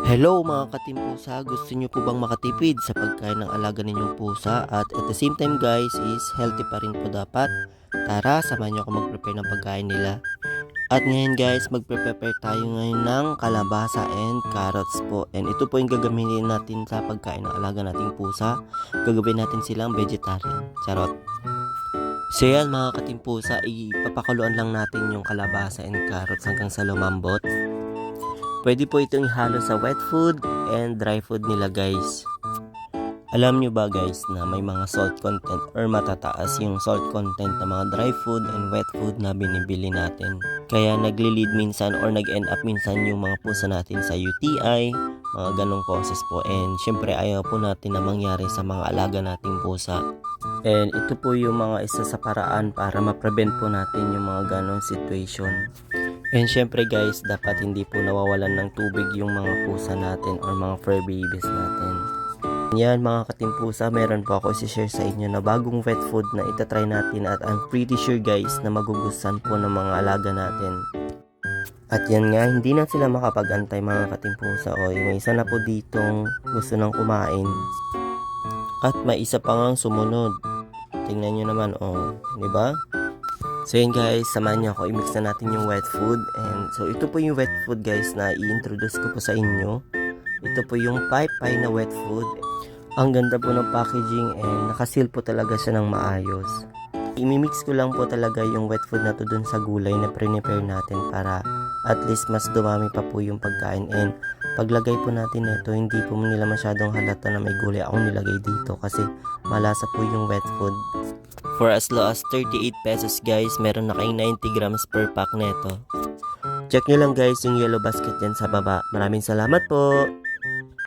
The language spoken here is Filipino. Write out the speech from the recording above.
Hello mga katim pusa, gusto nyo po bang makatipid sa pagkain ng alaga ninyong pusa at at the same time guys is healthy pa rin po dapat? Tara, samahan nyo ako mag-prepare ng pagkain nila. At ngayon guys, magpe-prepare tayo ngayon ng kalabasa and carrots po. And ito po yung gagamitin natin sa pagkain ng alaga nating pusa. Gagawin natin silang vegetarian. Charot. So yan mga katim pusa, ipapakuluan lang natin yung kalabasa and carrots hanggang sa lumambot. Pwede po itong ihalo sa wet food and dry food nila guys. Alam nyo ba guys na may mga salt content or matataas yung salt content ng mga dry food and wet food na binibili natin. Kaya nagli-lead minsan or nag-end up minsan yung mga pusa natin sa UTI, mga ganong causes po. And syempre ayaw po natin na mangyari sa mga alaga nating pusa. And ito po yung mga isa sa paraan para ma-prevent po natin yung mga ganong situation. And syempre guys, dapat hindi po nawawalan ng tubig yung mga pusa natin or mga fur babies natin. Yan mga katimpusa, meron po ako isi-share sa inyo na bagong wet food na itatry natin at I'm pretty sure guys na magugustuhan po ng mga alaga natin. At yan nga, hindi na sila makapag-antay mga katimpusa. O may isa na po ditong gusto nang kumain. At may isa pa ngang sumunod. Tingnan nyo naman, di ba? So yun guys, samahan niyo ako, i-mix na natin yung wet food. And so ito po yung wet food guys na i-introduce ko po sa inyo. Ito po yung Pai na wet food. Ang ganda po ng packaging and nakaseal po talaga siya ng maayos. I-mix ko lang po talaga yung wet food na to dun sa gulay na prepare natin para at least mas dumami pa po yung pagkain. And paglagay po natin ito, hindi po nila masyadong halata na may gulay akong nilagay dito kasi malasa po yung wet food. For as low as 38 pesos guys, meron na kayong 90 grams per pack neto. Check nyo lang guys yung yellow basket yan sa baba. Maraming salamat po!